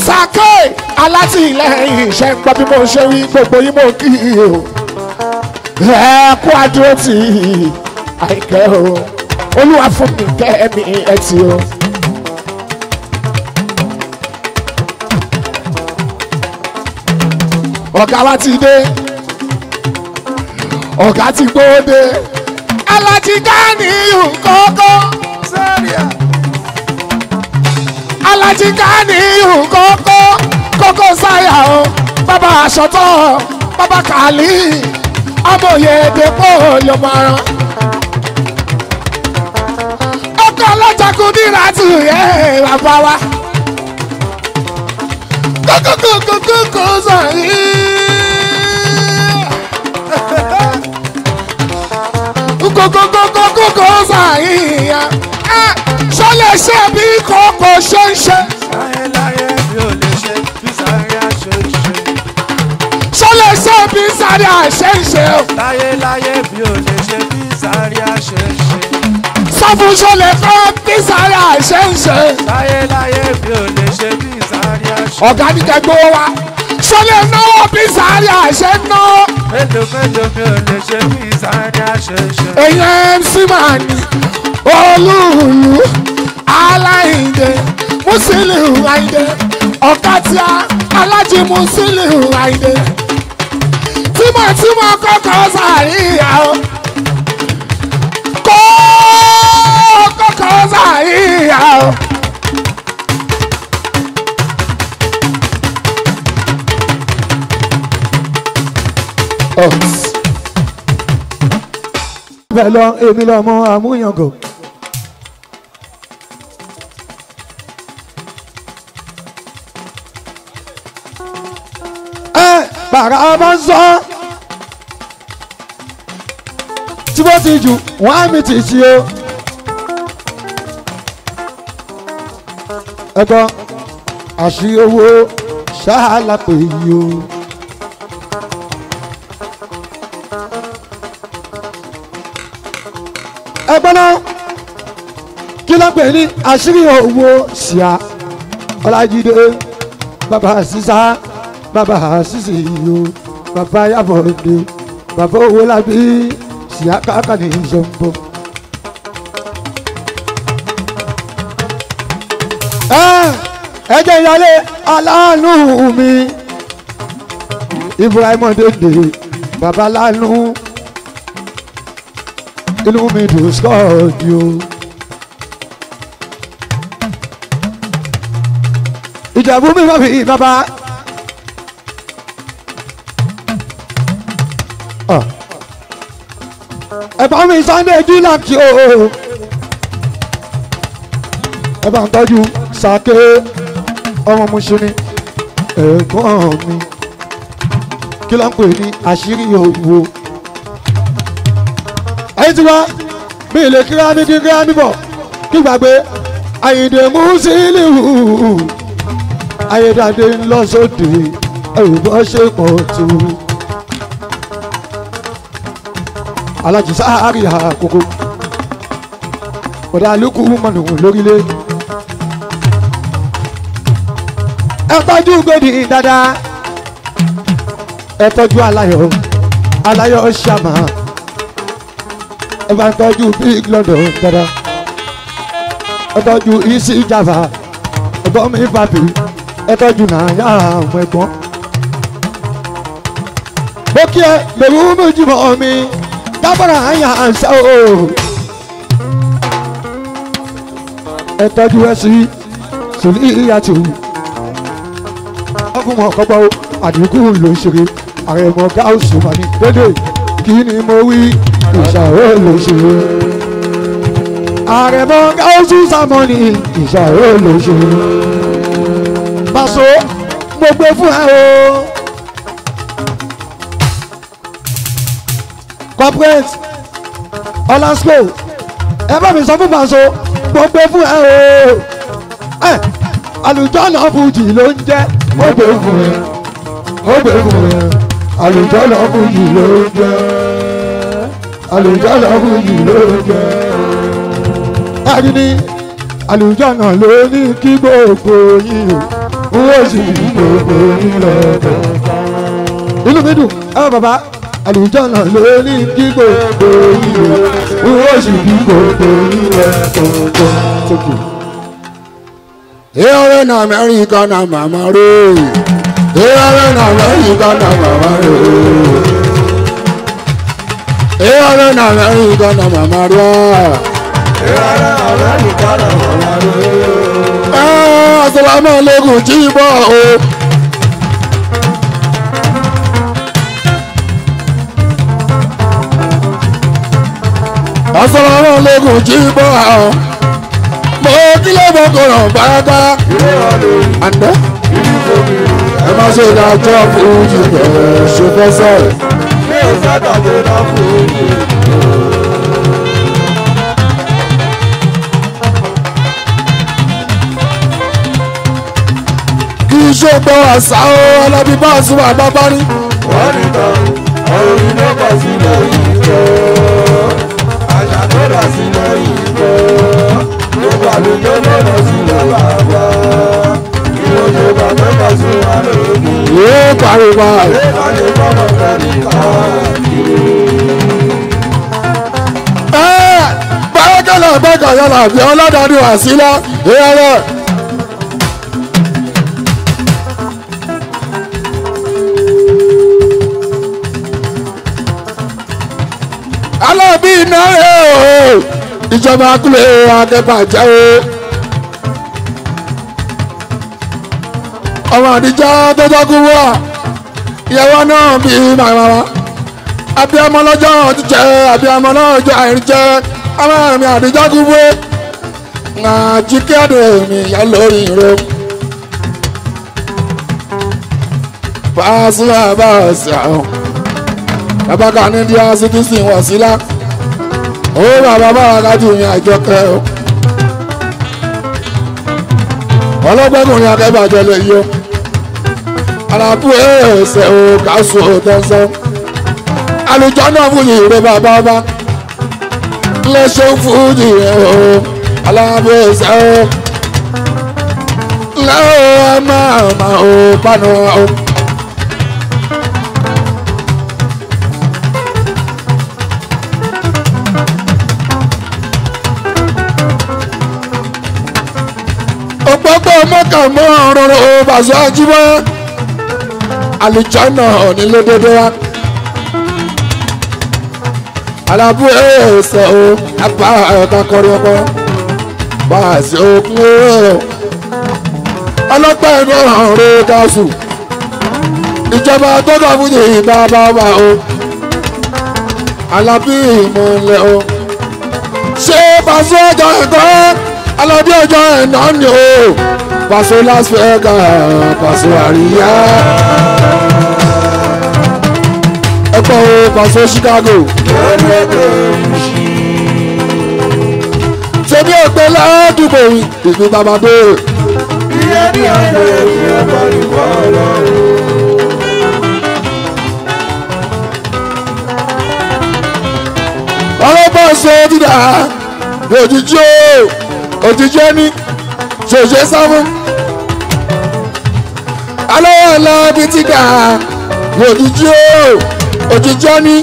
Sake alátìlẹ́yìn ṣe ń gbọ́ bí mo ṣe wí gbogbo yín mo kí o. Ẹ kú àdúró tì í àìkẹ́ o. Olúwa fún mi kẹ́ mi ẹ ti o. Ọ̀gá wa ti dé ọ̀gá ti gbóde Alhaji Ganiyu Koko Alhaji Ganiyu Koko Zaria o bàbá aṣọ́tọ̀ bàbá Kali ọmọ Oyèdépò ló máa rán ọkọ̀ ọlọ́jà Kudiratu yẹ bàbá wa Koko Zaria. Koko Zaria. Ṣó lè ṣe bí Koko ṣe ń ṣe. Láyéláyé bí ó lè ṣe bí Zaria ṣe ń ṣe. Ṣó lè ṣe bí Zaria ṣe ń ṣe. Láyéláyé bí ó lè ṣe bí Zaria ṣe ń ṣe. Sọ fún ṣó lè kọ́ bí Zaria ṣe ń ṣe. Láyéláyé bí ó lè ṣe bí Zaria ṣe ń ṣe. Ọ̀gá ní kẹgbẹ́ wa. Ṣó lè náwó bí Zaria ṣe ń ná. Mélòó bí ó lè ṣe bí Zaria ṣe ń ṣe. Èèyàn MC man Olúùlú Aláìndé Musiliu Àyìndé Ọ̀kàtíà Alhaji Musiliu Àyìndé tímọ̀tímọ̀ Koko Zaria o Koko Zaria o. bẹ́ẹ̀ lọ èmi lọ́mọ àmúyangàn. bàrà ọmọ ń sọ tí wọ́n ti jù wọ́n á mi tì sí o. ẹ̀gbọ́n àṣírí owó ṣáà lápè yìí o. kí ló pè ní àṣírí owó ṣíà ọlájídé bàbá sísá bàbá sísì yìí bàbá yàbọ̀dé bàbá owó lábí ṣíà káàkà ní ìṣòǹbó. ẹ jẹ́ ìyálé aláàánú mi Ibrahim Dèdè bàbá láàánú inú mi dùn sọ́ọ̀dì o. Ìjẹ̀bú mi bá fi bàbá. Ẹ̀gbọ́n mi Sunday Jíláàkì o. Ẹ bá ń tọ́jú Sàké ọmọ Mùsùlùmí ẹ̀gbọ́n mi. Kí ló ń pè ní àṣírí òwò? Ayé ti wá bí ilé kíra ní kíkíra níbọ̀ kí gbàgbé Àyìndé Músílíù Ayédáadé ń lọ sóde ẹ̀rùbọ́ ṣe pọ̀ tó. Alájì Sáárì àkókò ọ̀dà lókù mọ̀nà lórílẹ̀. Ẹ tọ́jú gbèdì dáadáa. Ẹ tọ́jú aláyọ̀ ṣàmà. Ẹ bá ń tọ́jú Big London dáadáa. Ẹ tọ́jú Isi Java. Ẹ̀gbọ́n mi papi. Ẹ tọ́jú Nàyà àwọn ẹ̀gbọ́n. Mo kí ẹ lèwu méjì mọ́ mi. Dábàrà àyà àǹsà o. Ẹ tọ́jú ẹ sí sùlí ìyàtò. Wọ́n fún wọn kọ́gbọ́ àdínkù ló ń ṣeré. Àrẹ̀mọ gáàsù wà ní dédé. Kí ni mo wí? Ìṣàrò ló ṣeré. Àrẹ̀mọ gáàsù sàmọ́nì. Ìṣàrò ló ṣeré. Pàṣọ mo gbé fún ẹ o. Corporate Olasco ẹ bá mi sọ fún Pàṣọ mo gbé fún ẹ o. Àlùjọ́nà Fújì ló ń jẹ́. Mo gbé fún ẹ. Mo gbé fún ẹ. Àlùjọ́nà Fújì ló ń jẹ́. Àlùjọ́nà Fújì ló ń jẹ́. Ẹ̀rí ni àlùjọ́nà ló ní kí gbogbo yìí wọ́n sì ní gbogbo yìí lọ́dọ̀. Inú mi dùn ẹ bàbá àlùjọ́nà ló ní kí gbogbo yìí wọ́n sì ní gbogbo yìí lọ́dọ̀. Ìyọ̀rẹ́ náà mẹ́rin kan náà màmá rẹ̀. Ìyọ̀rẹ́ náà mẹ́rin kan náà màmá rẹ̀. Ìyọ̀rẹ́ náà mẹ́rin kan náà màmá rẹ̀. Ìyọ̀rẹ́ náà mẹ́rin kan náà màmá rẹ̀. Assalamu alaikum jíbọ̀ o. Assalamu alaikum jíbọ̀ o. Mo kílẹ̀ bọ̀ kọ̀rọ̀ bàbá. Àndẹ́. Ẹ má ṣe ìdájọ́ Fújì bẹ̀rẹ̀ ṣe fẹ́ sọ̀rọ̀. Mi ò fẹ́ dàgbé náà Fújì. Kì í ṣe gbọ́ àṣà o, ọlọ́bí bá sùn àgbà bá rí. Wọ́n ní tán, ọ̀rọ̀ iná kọ̀ sílẹ̀ yìí tó. Àṣà tó dà sílẹ̀ yìí tó. Gbogbo àlejò lọ́nà sílẹ̀ bàbá. Ìròyìn bàbá bá sún wa lórí. Yóò pariwo. Ìbáṣe fọ́nà fẹ́ni káàkiri. Báyọ̀kẹ́lẹ̀ bẹ́ẹ̀kọ̀ yọ̀lá bí ọlọ́dọọdún wà sílẹ̀ ìrọ̀rẹ́. Alábí iná rẹ̀ o. Ìjọba kúlẹ̀ akẹ́bàjẹ́ o. Ọmọ àdìjọ́ tó tọ́kú wá. Ìyàwó náà bí màmá wa. Abiyamọ lọ́jọ́ jíjẹ́, abiyamọ lọ́jọ́ àìríjẹ́. Ọmọ mi àdìjọ́ kú wé. Àjíkẹ́ àdùn mi yá lórí ìró. Pàṣẹ bá ọ̀sẹ̀ àwọn. Bàbá kan ní díẹ̀ síkísì wọ̀ sílá. Ó bàbá báwa kájú mi àjọkẹ́ o. Ọlọ́gbẹ́kùnrin akẹ́bàjẹ́ lè yọ. Àlàbù ẹ̀ẹ́sẹ̀ o kásù o tẹ́sán. Àlùjọ náà Fújì rẹ̀ bàbá ọba. Lẹ́sẹ̀ Fújì rẹ̀ o. alábẹ́sẹ̀ o lọ́wọ́ máa ò panu o. òpópó mọ́kànmọ́ ọ̀rọ̀ bàṣọ ajímọ́ àlùjọ́nà onílédédé wa alábú ẹ̀ẹ́sẹ̀ o apá ẹ̀ka kọrin ọkọ báàsì òkun ẹ̀ẹ́ ọlọ́pàá ẹ̀mọ́ ọ̀rọ̀ gáàsù ìjọba tó kọ̀ fún yìí bàbá wa o alábí ìmọ̀lẹ̀ o ṣé bàṣọ ọjọ́ ẹ̀kọ́ alábí ọjọ́ ẹ̀nà ni o Paso Las Vegas Paso àríyá ẹ̀kọ́ o Paso Chicago ṣebí òpè ládùúgbò ìgbì bàbá dé. iye ní ọ̀lẹ́ ìyẹn bá rí bọ́ọ̀lù. ọlọ́pàá ṣe dídá òjijì ẹni ṣòṣe sáfún alọ́wọ́lá bíi ti dà òjijì ẹni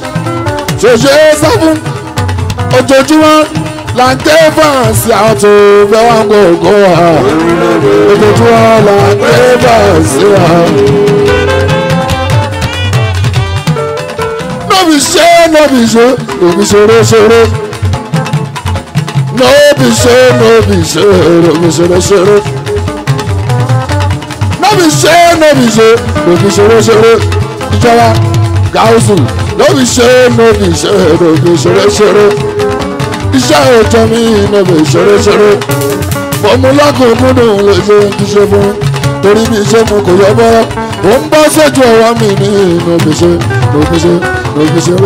ṣòṣe sáfún ojoojúmọ́ là ń ké fàǹsì àwọn tó fẹ́ wá gbogbo wa ojoojúmọ́ là ń ké fàǹsì wa. nóbi ṣeré. No be shame, no be shame, no be shame. Ìjọba Gáúsù, no be shame, no be shame. Iṣẹ́ òjò mi no be shame. Fọmúlákùn múnú lè ṣe kí ṣe fún. Torí bí iṣẹ́ mu kò yọ bọ́rọ́. Ó ń bọ́ sójú ọwọ́ mi ní no be shame. No be shame. No be shame.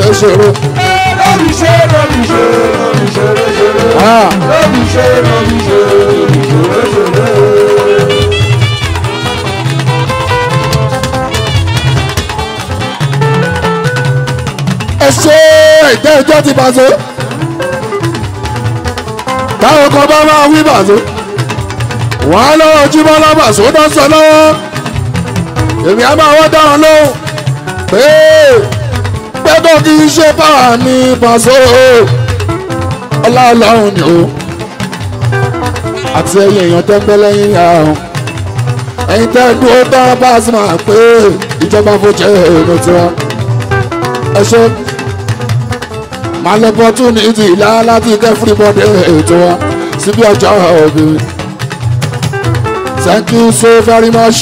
ẹ ṣe ìtẹ́ ìjọ ti Paso táwọn kan bá máa wí Paso wọ́n á lọ́wọ́ jíbọ́ lọ́bàṣọ tó sọ lọ́wọ́ èmi á máa wọ́n dáhùn lóhùn pé gbẹ́dọ̀ kì í ṣe báwa ní Paso ọlọ́ọ̀lọ́hùn ni o àti ẹ̀yin èèyàn tẹ́ ń bẹ́ lẹ́yìn àrùn ẹ̀yin tẹ́ ń dúró tán bá a sì máa pé ìjọba fojẹ́ èèyàn tiwa ẹ ṣe máa lọ opportunity láti kẹ́ everybody ètò wa síbi ọjọ́ òbí thank you so very much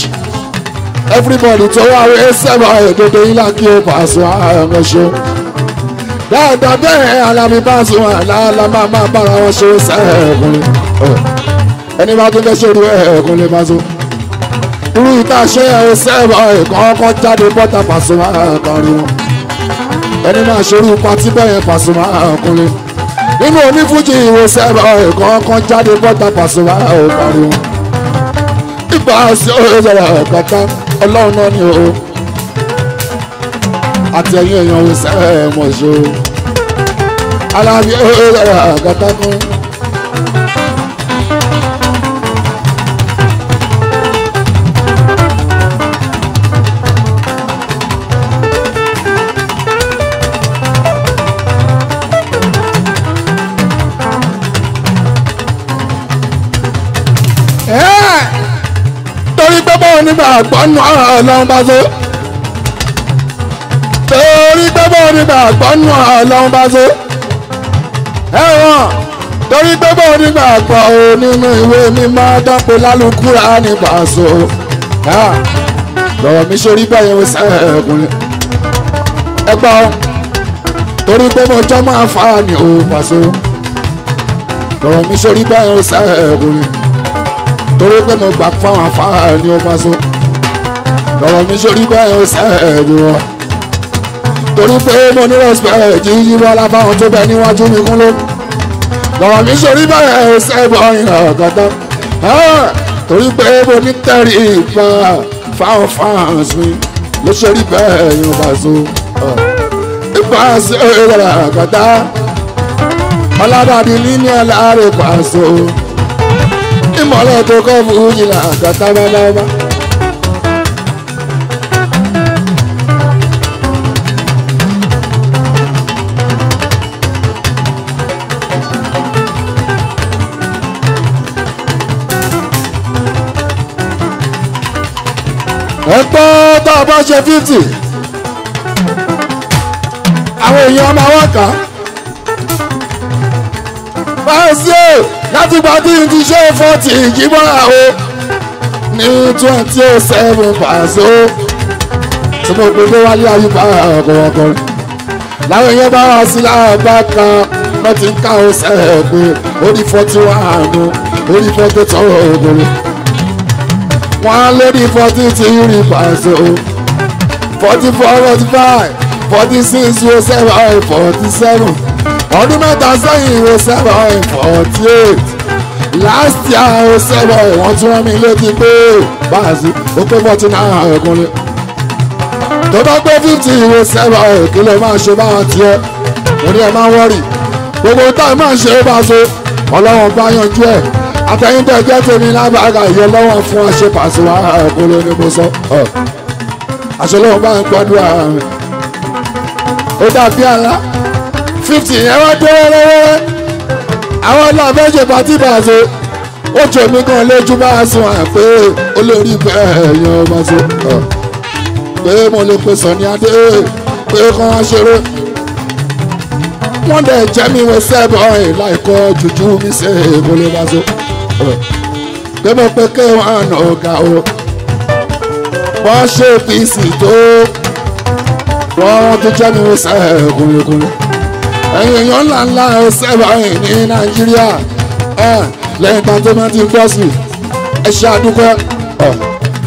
everybody tó wà wí sẹ́wà èdèdè yín lákì ó Paso àwọn ẹ̀ṣọ́ dáadáa bẹ́ẹ̀ Alábí Paso àlàálà máa bára wọn ṣe sẹ́ẹ̀kùnrin ẹni máa tún fẹ́ ṣe irú ẹ̀ẹ̀kùnrin Paso irú ìta ṣe ẹ̀rọ sẹ́ẹ̀bà ẹ̀kọ́ jáde bọ́tà Paso àkàrí wọn ẹni máa ṣe irú patí bẹ́ẹ̀ Paso àkùnrin nínú onífújì ìwé sẹ́ẹ̀bà ẹ̀kọ́ jáde bọ́tà Paso àkàrí wọn ìgbà sí ọ̀rẹ́sọ̀rọ̀ ẹ̀kọ́ta ọlọ́run náà ni o àti ẹ̀yin èèyàn ìwé sẹ́ẹ̀ mọ̀ ṣe o Alábí ọ̀rẹ́sọ̀rọ̀ ẹ̀kọ́ta kan. torí pé bọ́ọ̀ nígbà àgbọ̀nù ọlọ́run Paso torí pé bọ́ọ̀ nígbà àgbọ̀nù ọlọ́run Paso ẹ̀wọ̀n torí pé bọ́ọ̀ nígbà àgbọ̀ nínú ìwé mímọ́ dánpẹ́ lálùkúrà ní Paso lọ́wọ́ mi sórí bẹ́ẹ̀ yẹn sẹ́ẹ̀kùnrin ẹgbọ́n torí pé mo jọ́ máa fà á ní o Paso lọ́wọ́ mi sórí bẹ́ẹ̀ yẹn sẹ́ẹ̀kùnrin torí pé mo gbà fáwọn afárá ní o Paso lọ́wọ́ mi sórí bẹ́ẹ̀ ó sẹ́ẹ̀dù wọn torí pé mo ní respect yíyí bọ́lá fáwọn tó bẹ níwájú mi kún ló lọ́wọ́ mi sórí bẹ́ẹ̀ ó sẹ́ẹ̀bù ọyìn ọ̀gọ́dọ́ torí pé mo ní tẹ̀rí ìgbà fáwọn fans mi ló sórí bẹ́ẹ̀ yín Paso Paso ọ̀gọ́dọ́ ọlọ́dàdì ní ní ẹ̀ láàrin Paso mọ́lẹ̀ tó kọ́ fún yìí àgàtà bábábá. ẹ̀pọ́ tá a bá ṣe 50 àwọn èèyàn máa wá kà á. báyìí sí ò láti gba tí n ti ṣe 40 ìjìbọn o ní 2007 pàṣẹ tí mo gbé wálé ayípa ọ̀kọ̀ọ̀kọ̀ láwọn èèyàn bá wá sí láàbá kan wọ́n ti ń ká o sẹ́ẹ̀ pé ó ní 41 ó ní 42 ògbóló wọ́n lé ní 40 tí rí pàṣẹ o 44 45 46 07 47 ọdún mẹ́ta sẹ́yìn 07 48 last year 07 wọ́n tún rán mi létí pé báàsì ó pé 49 ẹ̀kúnlẹ̀ tó bá pé 50 07 kí ló máa ṣe báwọn tiẹ̀ mo ní ẹ máa wọ́rì gbogbo táì máa ṣe é bá so ọlọ́wọ́n bá yanjú ẹ̀ àtẹ̀yìntẹ̀ jẹ́ tèmi lábàgà ìyẹn lọ́wọ́ fún àṣepàṣẹwà ẹ̀kúnlẹ̀ ni mo sọ àṣẹ lọ́wọ́ bá ń gbọ́dọ̀ ààrẹ ó dàbí àlá 50 yẹn wá dé wẹ́rẹ́wẹ́rẹ́ àwọn ọlọ́ọ̀fẹ́ ṣe pàtí bàṣẹ ó jò mí kan lójú bá a sùn àpé olórí bẹ́ẹ̀ yan ọba ṣe pé mo lè pe Sunny Adé pé kán wá ṣeré wọ́n dẹ̀ jẹ́ mi wọ sẹ́bọ̀ láìkọ́ jùjú mi ṣe èkó lè bá ṣe pé mo pe K1 ọ̀gá o wọ́n ṣe pc tó wọ́n tó jẹ́ mi wọ sẹ́ẹ̀kúnlẹ̀kúnlẹ̀ ẹ̀yìn èèyàn ńláńlá sẹ́bọ̀ ní Nàìjíríà lẹ́yìn kan tó máa ti gbọ́ sí ẹ ṣe àdúgbò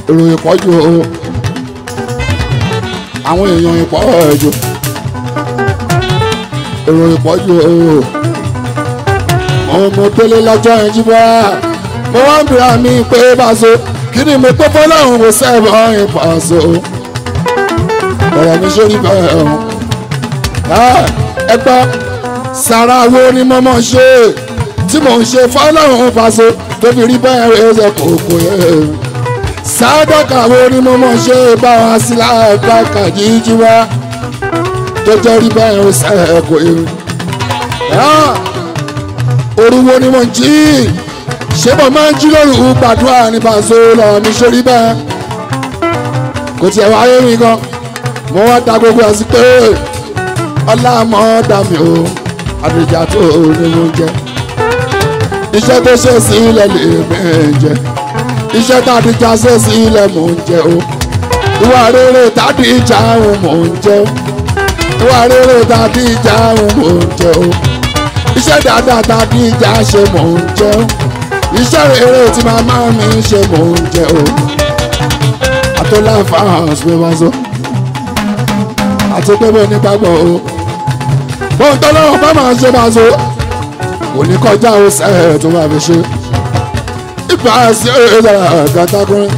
ìròyìn pọ̀jù o àwọn èèyàn ìpọ̀ ẹ̀jọ̀ ìròyìn pọ̀jù o mo délé lọ́jọ́ yẹn jí bá mo wá ń bìrà mi pé báṣọ kí ni mo tó fọlọ́run kò sẹ́ẹ̀bọ̀ ìpàṣọ ọ̀rọ̀ mi sórí bẹ́ẹ̀ ọ̀hún ẹ gbọ́ sàrà wo ni mo mọ̀ ṣe tí mò ń ṣe fọlọ́run pàṣọ tó fi rí bẹ́ẹ̀ rẹ̀ ṣe kòkò yẹn sàdọ́kà wo ni mo mọ̀ ṣe báwa sí láàbàkà jíjí wá tó jẹ́ rí bẹ́ẹ̀ rẹ̀ ṣe kò yẹn orúwo ni mo jí ṣé mo máa ń jí lóru gbàdúrà ní pàṣẹ lọ́wọ́ mi sórí bẹ́ẹ̀ kò tiẹ̀ wáyé mi gan mo wá da gbogbo ẹ̀ sí pé ọlámọ́ dà mí o àdìjà tó ní mo jẹ iṣẹ́ tó ṣe sílẹ̀ lè mẹ́ jẹ iṣẹ́ tàdíjà ṣe sílẹ̀ mò ń jẹ o ìwà rere tàdíjà mò ń jẹ o ìwà rere tàdíjà mò ń jẹ o iṣẹ́ dáadáa tàdíjà ṣe mò ń jẹ o iṣẹ́ rere tí màmá mi ṣe mò ń jẹ o àtọ́lá fáwọn ṣe máa sọ àti pé bẹ́ẹ̀ ní gbàgbọ́ o bóun tó lọ́wọ́ bá máa ṣe máa so kò ní kọjá o sẹ́ẹ̀ tó máa fi ṣe ìgbà sí ẹ̀rọ àgàtàkùnrin.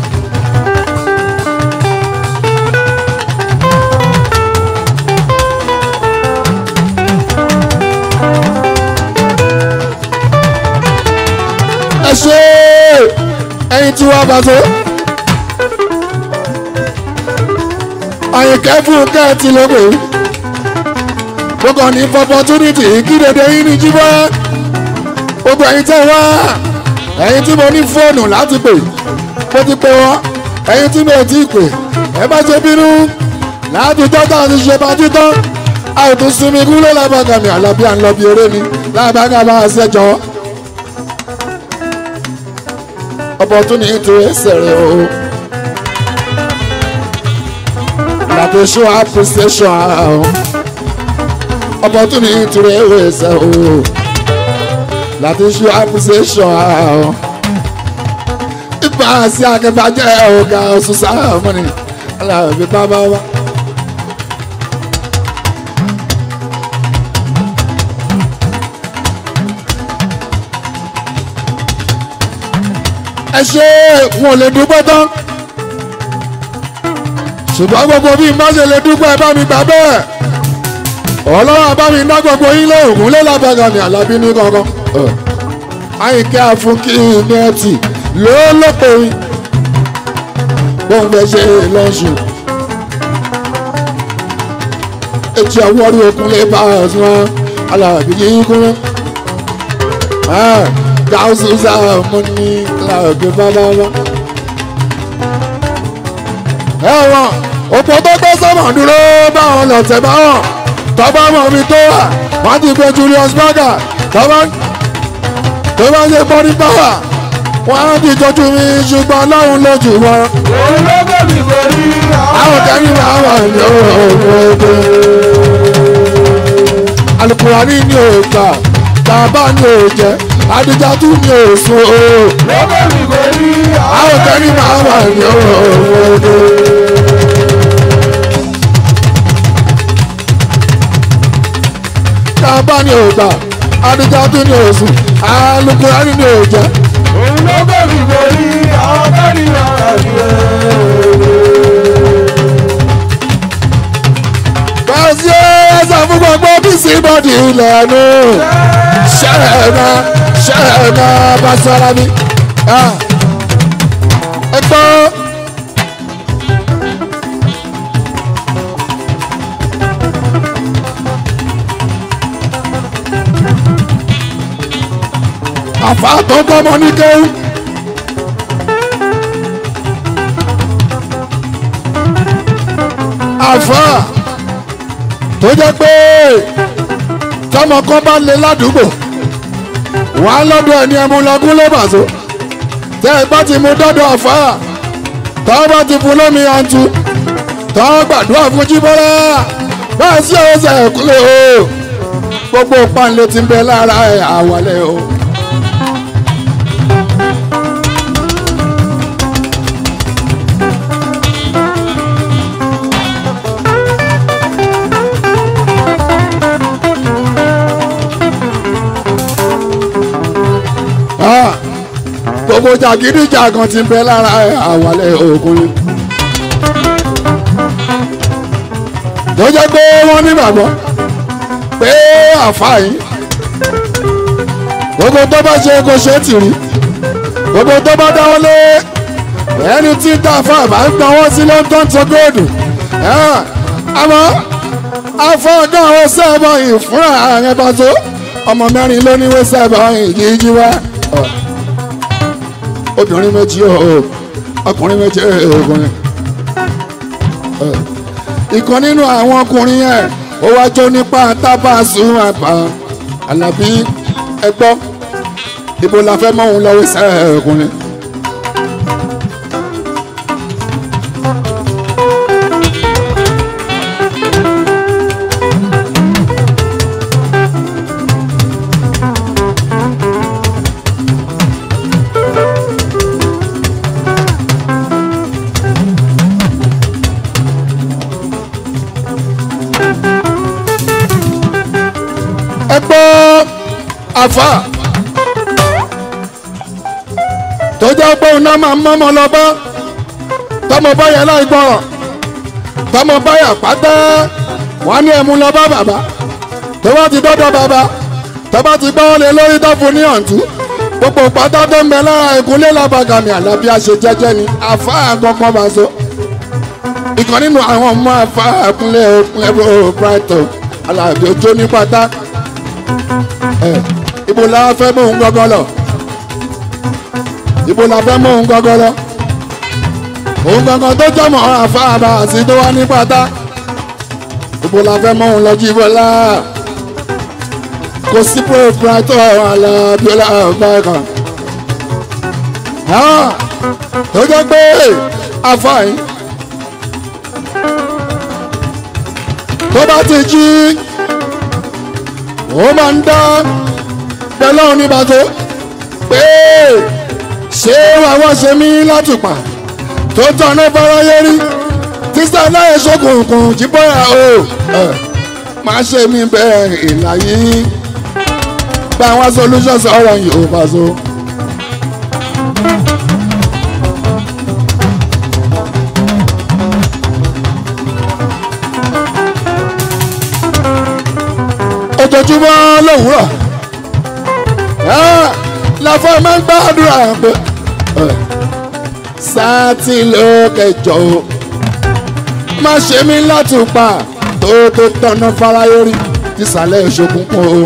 ẹ ṣe ẹyin tí wàá bá so àyìnkẹ́ fún kẹ́ẹ̀tì lóko gbogbo ní opportunity kí dédé yín ní jíbọ́ gbogbo ẹ̀yin tẹ́ wá ẹ̀yin tí mo ní fóònù láti pè mo ti pè wọ́n ẹ̀yin tí mo ti pè ẹ bá ṣe bínú láti tọ́ta àti ṣe bá títọ́ a ò tún sinmi kúló lábàgà mi àlàbí à ń lọ bí eré ni lábàgà bá a ṣẹjọ́ opportunity ẹsẹ̀ rẹ̀ o. to show appreciation opportunity to raise láti show appreciation ipa sí akẹ́bàjẹ́ ọ̀gá ọ̀ṣunṣà mọ́ni aláàbí bàbá wa. ẹ ṣe wọn ò lè dúpẹ́ tán ṣùgbọ́n gbogbo bí má ṣe lè dúpẹ́ bá mi gbà bẹ́ẹ̀ ọlọ́wọ́ bá mi ná gbogbo yín lóògùn lé lábàgà ní Àlàbí ní kankan Àyìnkẹ́ Àfúnkí nẹ́ẹ̀tì ló lópe bóun fẹ́ ṣe lọ́sùn etí àwọ̀rí okun lè bá ọ̀sùn wọn alábí yìí kúrẹ́ gáúsù sáà mú ní alábí bábá wọn. ẹ̀wọ̀n òpó tó gbé sọ́mọ̀ dúró báwọn lọ̀tẹ̀ báwọn tọ́ba mọ̀ mi tó wà wọ́n ti gbé Julius Berger tọ́ba tó bá ṣe bọ́dí báwà wọ́n á ti jọjú mi ṣùgbọ́n Ọlọ́run lójú wọn. òun ló gbé mi borí àwọn kẹ́rin máa wà ní òògùn. Alukurani ni ò gbà bàbá ni ò jẹ́ Adijatu ni ò sùn o. ló gbé mi borí àwọn kẹ́rin máa wà ní òògùn. bàbá ni ò gbà Adijatu ni ò sùn Alukurani ni ò jẹ́. òun ló gbé mi borí àwọn kẹ́rin máa wà ní Bọ́sí ẹ̀sán fún gbogbo bísí bọ́dì lẹ́nu. Ṣẹ́ẹ̀nà bá sọ́ra mi. Ẹ gbọ́. Àfa tó gbọ́mọ ní kéwù. Àfa tó jẹ́ pé tọmọ kan bá lé ládùúgbò wà á lọ́dọ̀ ẹni ẹmu lọ́gún ló bàṣọ tẹ́ ẹ bá ti mú dọ́dọ̀ àfáà tọ́ bá ti fún lómi àǹtú tọ́ gbàdúrà fún jíbọ́lá bẹ́ẹ̀ sí ọ̀sẹ̀ ẹ̀kúlẹ̀ o gbogbo pàǹlẹ̀ ti ń bẹ lára ẹ̀ àwàlẹ̀ o. gbogbo jàgídíjàgan ti ń bẹ lára àwàlẹ̀ òkùnrin tó jẹ́ pé wọ́n nígbàgbọ́ pé àfáàyí gbogbo tó bá ṣe kó ṣe tìrí gbogbo tó bá dáwọ́ lé ẹni tí tàfà bá ń gbọ́n wọ́n sí london tó góòdù àmọ́ afọ́gán àwọn sẹ́ẹ̀bọ̀ ìfúnra ààrẹ bá tó ọmọ mẹ́rin ló níwé sẹ́ẹ̀bọ̀ ìyíjí wá obìnrin méjì ọkùnrin méjì ọkùnrin ìkan nínú àwọn ọkùnrin yẹn ó wá jó nípa tábàṣù àpá Àlàbí ẹgbọ́ ibo la fẹ́ mọ́ òun lọ́wọ́ sẹ́ ọkùnrin. Àfà tó jẹ́ pé òun náà máa ń mọ́mọ́ lọ bá tọmọ báyà láì gbọ́ràn tọmọ báyà pátá wọ́n ní ẹ̀mú lọ bá bàbá tó bá ti dọ́dọ̀ bàbá tó bá ti gbọ́ lé lórí tó fún ní ọ̀ǹtú gbogbo pátá tó ń bẹ lára ìkúnlé lábàgàmì Àlàbí àṣẹ jẹ́jẹ́ ni àfà àkọ́kọ́ bá so ìkan nínú àwọn ọmọ àfà àkúnlé ẹ̀rọ Brighton Àlàbí ojó ní pátá ibo la fẹ́ mú un gọ́gọ́ lọ ibo la fẹ́ mú un gọ́gọ́ lọ òun gangan tó jọmọ àfáàbà àti tó wá ní pátá ibo la fẹ́ mú un lọ jí bọ́lá kò sí pòpòrátọ̀ Àlàbí ọlọ́ọ̀gbọ́n tó jẹ́ pé àfáàyí tó bá ti jí ó máa ń dá pẹ̀lú oníbàtò pé ṣé wàá ṣe mí látùpà tó tọ́nà fáráyé rí tíṣà láyé ṣókùnkùn jíbọ́ra o máa ṣe mí bẹ́ẹ̀ ìlàyé gba àwọn solutions ọ̀rọ̀ yìí ò bá so. ojoojúmọ́ lówùúrọ̀ láfọ́ máa ń gbàdúrà pé sáàtì lókè jọ o má ṣe mí látùpà tó tọ̀nà fáráyé rí tìsàlẹ̀ ìṣòkùnkùn o.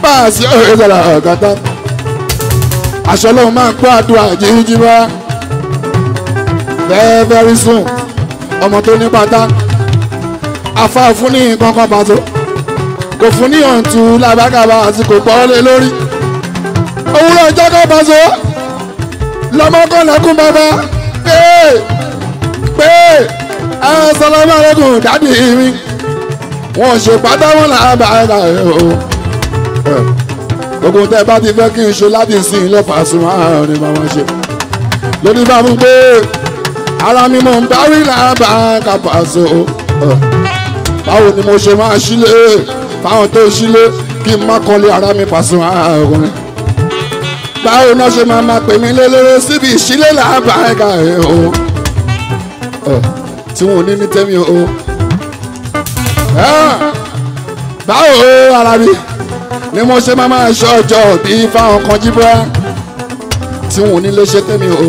báàsì ọ̀rẹ́ sọ̀rọ̀ ọ̀gátá aṣọ lóun máa ń kó àdúrà jíjí bá very very soon ọmọ tó ní pátá afá fún ní nǹkan kan pàtó kò fún ní ọ̀ǹtù làbákàbà àti kò pọ́ lé lórí òwúrọ̀ ìjọ kan pàtó lọ́mọkànlẹ́kùn bàbá pé assalamu alaikum dádì mi wọn ṣe pátá wọn làbákà o gbogbo tẹ bá ti fẹ́ kí n ṣe láti sin ilé Pasuma ni màmá ṣe lóní bá mú pé ara mi mọ̀ ń dárí làbákà Paso báwo ni mo ṣe máa ṣílé fáwọn tó ṣílé kí n má kọ́lé ara mi Pasuma ọkùnrin báwo náà ṣe máa pè mí lélẹ́rẹ́ síbi ìṣílé làbákà o tí wọn ò ní tẹ́mi o báwo ara mi ni mo ṣe máa ṣe ọjọ́ bí fáwọn kan jíbọ́ tí wọn ò ní lè ṣe tẹ́mi o.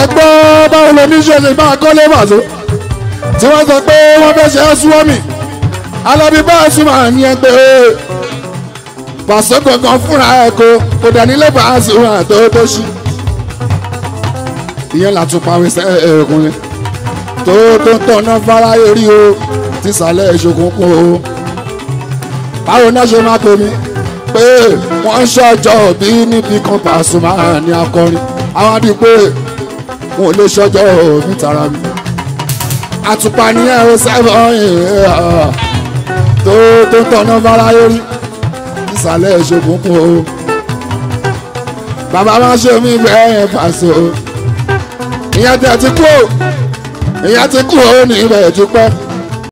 ẹgbọ́n báwo lè ní ṣe lè máa kọ́lé Paso tí wọ́n sọ pé wọ́n fẹ́ ṣe ẹ́ súwọ́mì Alábí Pasuma ní ẹgbẹ́ Paso gangan fúnra ẹ̀ kò dẹ̀ nílé Pasuma tó ṣí ìyẹn làtúpa wíṣẹ́ ẹ̀ẹ́kùnrin tó tọ̀nà fáráyé rí o ti sàlẹ̀ ìṣòkùnkùn o. báwo náà ṣe máa pè mí pé wọ́n ń ṣọjọ́ bí níbi kan Pasuma ní akọrin àwọn àdí pé wọn ò lè ṣọjọ́ mi tara mi àtùpà ní ẹ̀rọ sẹ́fọ̀n tó tọ̀nà fáráyé rí ìsàlẹ̀ ìṣòkùnkùn o. bàbá máa ṣe mí bẹ́ẹ̀ Paso ìyẹn tẹ̀ ti kú ó ní ibẹ̀ ti pẹ́